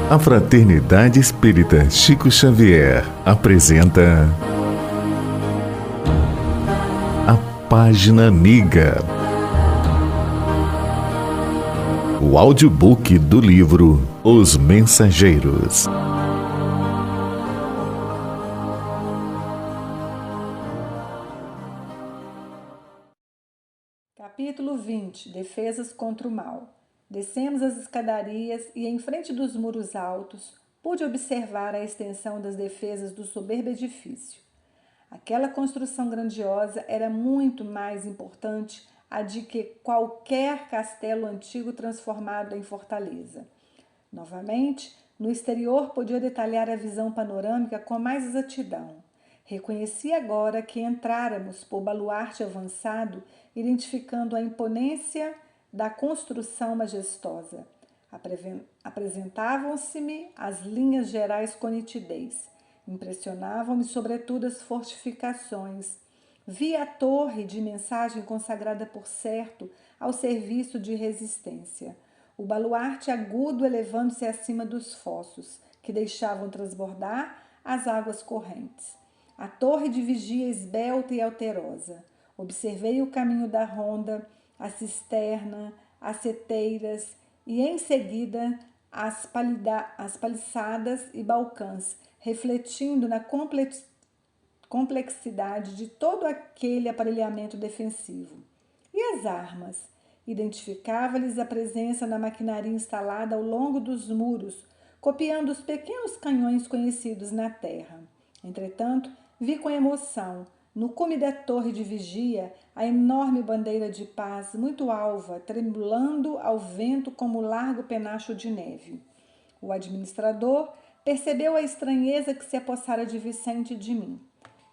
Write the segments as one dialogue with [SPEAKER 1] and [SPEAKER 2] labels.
[SPEAKER 1] A Fraternidade Espírita Chico Xavier apresenta a Página Amiga, o audiobook do livro Os Mensageiros.
[SPEAKER 2] Capítulo 20. Defesas contra o mal. Descemos as escadarias e, em frente dos muros altos, pude observar a extensão das defesas do soberbo edifício. Aquela construção grandiosa era muito mais importante a de que qualquer castelo antigo transformado em fortaleza. Novamente, no exterior podia detalhar a visão panorâmica com mais exatidão. Reconheci agora que entráramos por baluarte avançado, identificando a imponência da construção majestosa. Apresentavam-se-me as linhas gerais com nitidez. Impressionavam-me sobretudo as fortificações. Vi a torre de mensagem consagrada por certo ao serviço de resistência. O baluarte agudo elevando-se acima dos fossos, que deixavam transbordar as águas correntes. A torre de vigia esbelta e alterosa. Observei o caminho da ronda, a cisterna, as seteiras e, em seguida, as paliçadas e balcãs, refletindo na complexidade de todo aquele aparelhamento defensivo. E as armas? Identificava-lhes a presença na maquinaria instalada ao longo dos muros, copiando os pequenos canhões conhecidos na terra. Entretanto, vi com emoção, no cume da torre de vigia, a enorme bandeira de paz, muito alva, tremulando ao vento como largo penacho de neve. O administrador percebeu a estranheza que se apossara de Vicente e de mim.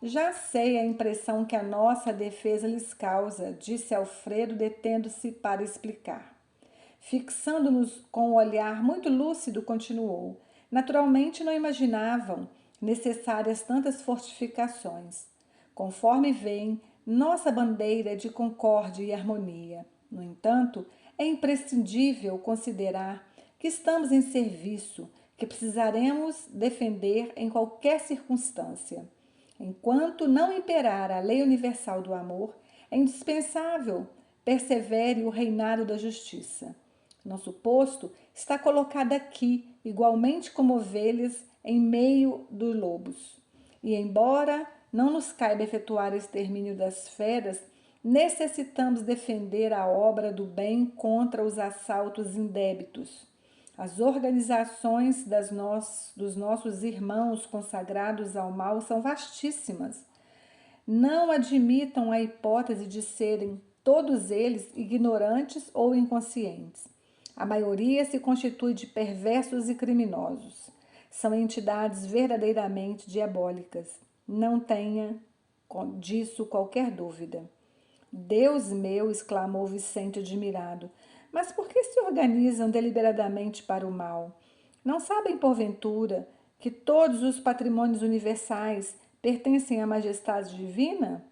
[SPEAKER 2] Já sei a impressão que a nossa defesa lhes causa, disse Alfredo, detendo-se para explicar. Fixando-nos com um olhar muito lúcido, continuou. Naturalmente não imaginavam necessárias tantas fortificações. Conforme veem, nossa bandeira é de concórdia e harmonia. No entanto, é imprescindível considerar que estamos em serviço, que precisaremos defender em qualquer circunstância. Enquanto não imperar a lei universal do amor, é indispensável persevere o reinado da justiça. Nosso posto está colocado aqui, igualmente como ovelhas em meio dos lobos. E embora não nos caiba efetuar o extermínio das feras, necessitamos defender a obra do bem contra os assaltos indébitos. As organizações dos nossos irmãos consagrados ao mal são vastíssimas. Não admitam a hipótese de serem todos eles ignorantes ou inconscientes. A maioria se constitui de perversos e criminosos. São entidades verdadeiramente diabólicas. Não tenha disso qualquer dúvida. Deus meu, exclamou Vicente admirado, mas por que se organizam deliberadamente para o mal? Não sabem, porventura, que todos os patrimônios universais pertencem à majestade divina?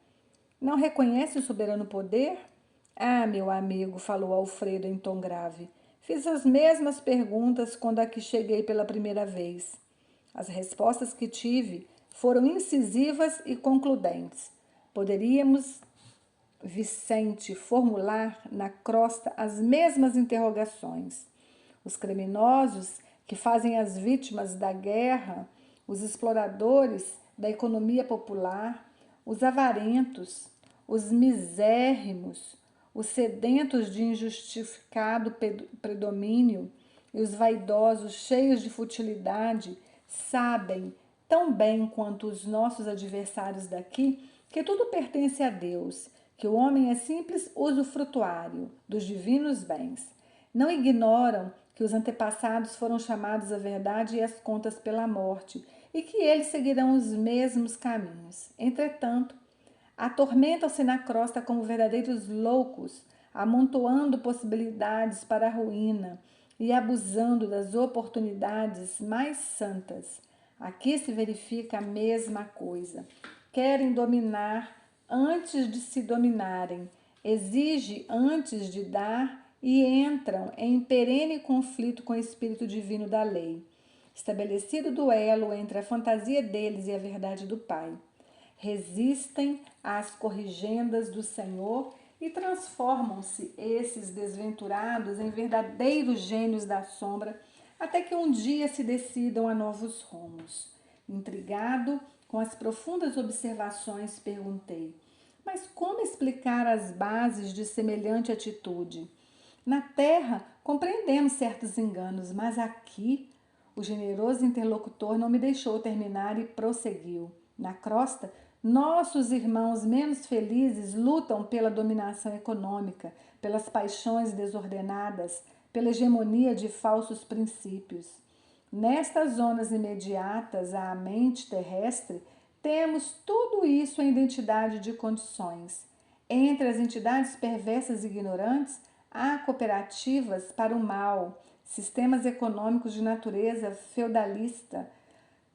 [SPEAKER 2] Não reconhece o soberano poder? Ah, meu amigo, falou Alfredo em tom grave, fiz as mesmas perguntas quando aqui cheguei pela primeira vez. As respostas que tive foram incisivas e concludentes. Poderíamos, Vicente, formular na crosta as mesmas interrogações. Os criminosos que fazem as vítimas da guerra, os exploradores da economia popular, os avarentos, os misérrimos, os sedentos de injustificado predomínio e os vaidosos cheios de futilidade sabem tão bem quanto os nossos adversários daqui que tudo pertence a Deus, que o homem é simples usufrutuário dos divinos bens. Não ignoram que os antepassados foram chamados à verdade e às contas pela morte e que eles seguirão os mesmos caminhos. Entretanto, atormentam-se na crosta como verdadeiros loucos, amontoando possibilidades para a ruína e abusando das oportunidades mais santas. Aqui se verifica a mesma coisa. Querem dominar antes de se dominarem, exigem antes de dar e entram em perene conflito com o espírito divino da lei. estabelecido o duelo entre a fantasia deles e a verdade do Pai. Resistem às corrigendas do Senhor e transformam-se esses desventurados em verdadeiros gênios da sombra, até que um dia se decidam a novos rumos. Intrigado com as profundas observações, perguntei: mas como explicar as bases de semelhante atitude? Na terra, compreendemos certos enganos, mas aqui, o generoso interlocutor não me deixou terminar e prosseguiu. Na crosta, nossos irmãos menos felizes lutam pela dominação econômica, pelas paixões desordenadas, pela hegemonia de falsos princípios. Nestas zonas imediatas à mente terrestre, temos tudo isso em identidade de condições. Entre as entidades perversas e ignorantes, há cooperativas para o mal, sistemas econômicos de natureza feudalista,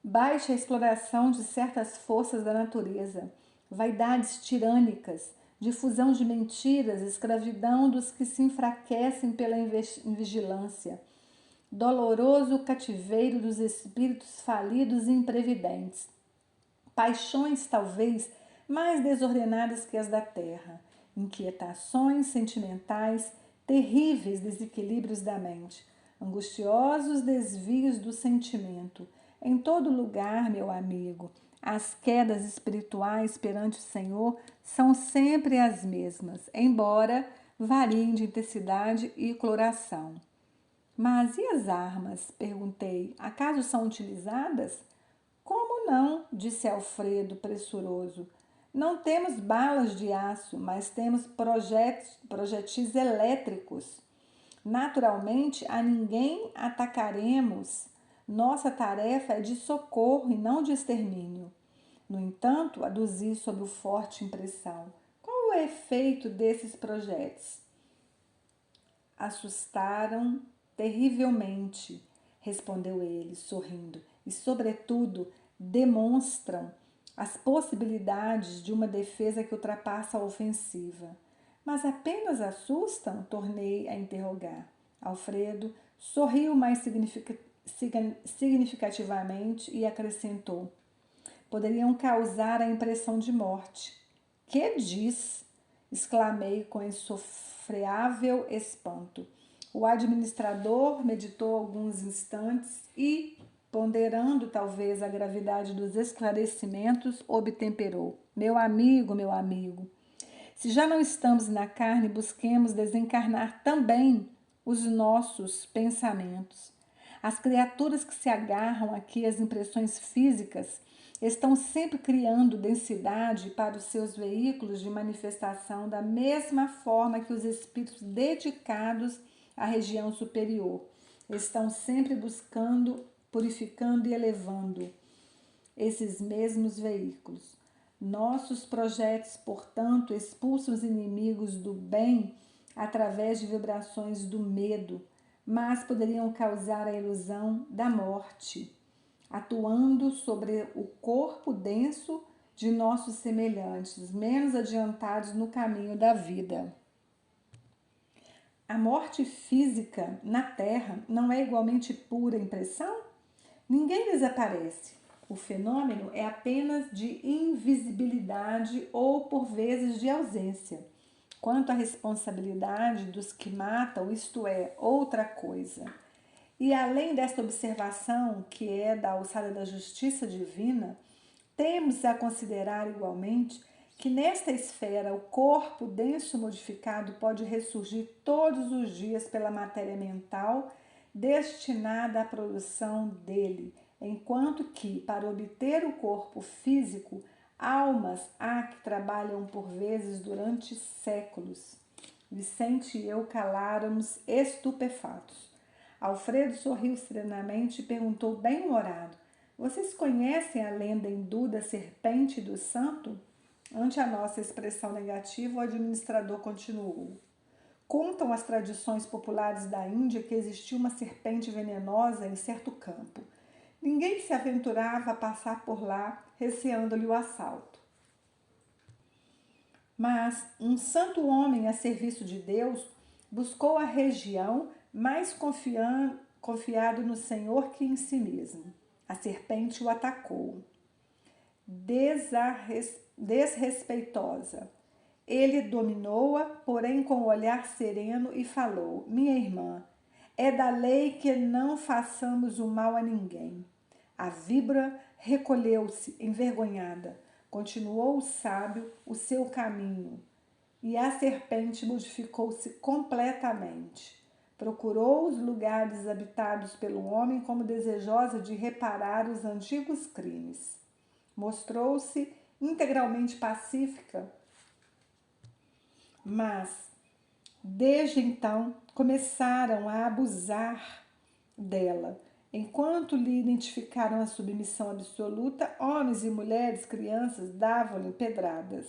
[SPEAKER 2] baixa exploração de certas forças da natureza, vaidades tirânicas, difusão de mentiras, escravidão dos que se enfraquecem pela invigilância, doloroso cativeiro dos espíritos falidos e imprevidentes, paixões talvez mais desordenadas que as da terra, inquietações sentimentais, terríveis desequilíbrios da mente, angustiosos desvios do sentimento. Em todo lugar, meu amigo, as quedas espirituais perante o Senhor são sempre as mesmas, embora variem de intensidade e coloração. Mas e as armas? Perguntei. Acaso são utilizadas? Como não? Disse Alfredo, pressuroso. Não temos balas de aço, mas temos projetis elétricos. Naturalmente, a ninguém atacaremos. Nossa tarefa é de socorro e não de extermínio. No entanto, aduzi sob o forte impressão. Qual o efeito desses projéteis? Assustaram terrivelmente, respondeu ele, sorrindo, e, sobretudo, demonstram as possibilidades de uma defesa que ultrapassa a ofensiva. Mas apenas assustam? Tornei a interrogar. Alfredo sorriu mais significativamente e acrescentou: poderiam causar a impressão de morte. Que diz? Exclamei com insofreável espanto. O administrador meditou alguns instantes e, ponderando talvez a gravidade dos esclarecimentos, obtemperou: meu amigo, se já não estamos na carne, busquemos desencarnar também os nossos pensamentos. As criaturas que se agarram aqui às impressões físicas estão sempre criando densidade para os seus veículos de manifestação da mesma forma que os espíritos dedicados à região superior estão sempre buscando, purificando e elevando esses mesmos veículos. Nossos projetos, portanto, expulsam os inimigos do bem através de vibrações do medo, mas poderiam causar a ilusão da morte, atuando sobre o corpo denso de nossos semelhantes, menos adiantados no caminho da vida. A morte física na Terra não é igualmente pura impressão? Ninguém desaparece. O fenômeno é apenas de invisibilidade ou, por vezes, de ausência. Quanto à responsabilidade dos que matam, isto é outra coisa. E além desta observação, que é da alçada da justiça divina, temos a considerar igualmente que nesta esfera o corpo denso modificado pode ressurgir todos os dias pela matéria mental destinada à produção dele, enquanto que, para obter o corpo físico, almas há que trabalham por vezes durante séculos. Vicente e eu caláramos estupefatos. Alfredo sorriu serenamente e perguntou bem-humorado: vocês conhecem a lenda hindu da serpente e do santo? Ante a nossa expressão negativa, o administrador continuou: contam as tradições populares da Índia que existiu uma serpente venenosa em certo campo. Ninguém se aventurava a passar por lá, receando-lhe o assalto. Mas um santo homem a serviço de Deus buscou a região mais confiado no Senhor que em si mesmo. A serpente o atacou. Desrespeitosa. Ele dominou-a, porém com um olhar sereno, e falou: minha irmã, é da lei que não façamos o mal a ninguém. A víbora recolheu-se, envergonhada. Continuou o sábio o seu caminho, e a serpente modificou-se completamente. Procurou os lugares habitados pelo homem como desejosa de reparar os antigos crimes. Mostrou-se integralmente pacífica, mas, desde então, começaram a abusar dela. Enquanto lhe identificaram a submissão absoluta, homens e mulheres, crianças, davam-lhe pedradas.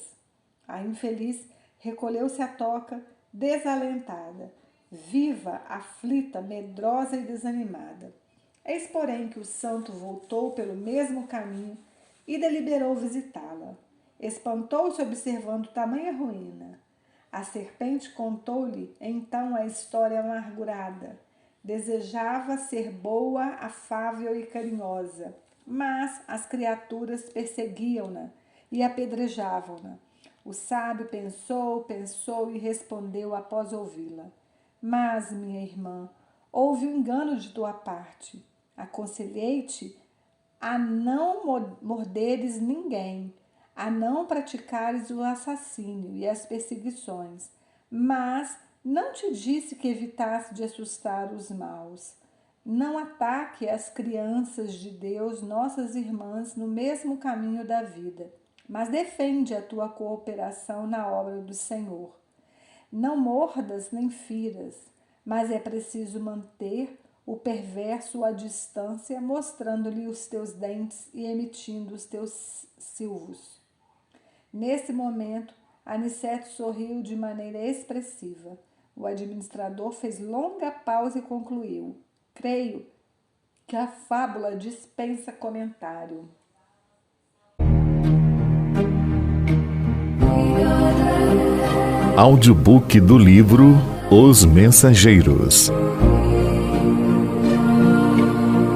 [SPEAKER 2] A infeliz recolheu-se à toca, desalentada, viva, aflita, medrosa e desanimada. Eis, porém, que o santo voltou pelo mesmo caminho e deliberou visitá-la. Espantou-se observando tamanha ruína. A serpente contou-lhe então a história amargurada. Desejava ser boa, afável e carinhosa, mas as criaturas perseguiam-na e apedrejavam-na. O sábio pensou e respondeu após ouvi-la: mas, minha irmã, houve um engano de tua parte. Aconselhei-te a não morderes ninguém, a não praticares o assassínio e as perseguições, mas não te disse que evitasse de assustar os maus. Não ataque as crianças de Deus, nossas irmãs, no mesmo caminho da vida, mas defende a tua cooperação na obra do Senhor. Não mordas nem firas, mas é preciso manter o perverso à distância, mostrando-lhe os teus dentes e emitindo os teus silvos. Nesse momento, Aniceto sorriu de maneira expressiva. O administrador fez longa pausa e concluiu: creio que a fábula dispensa comentário.
[SPEAKER 1] Audiobook do livro Os Mensageiros.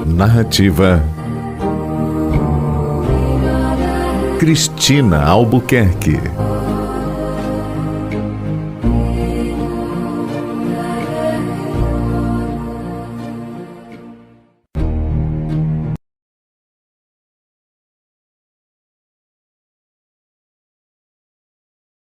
[SPEAKER 1] Narrativa Cristina Albuquerque.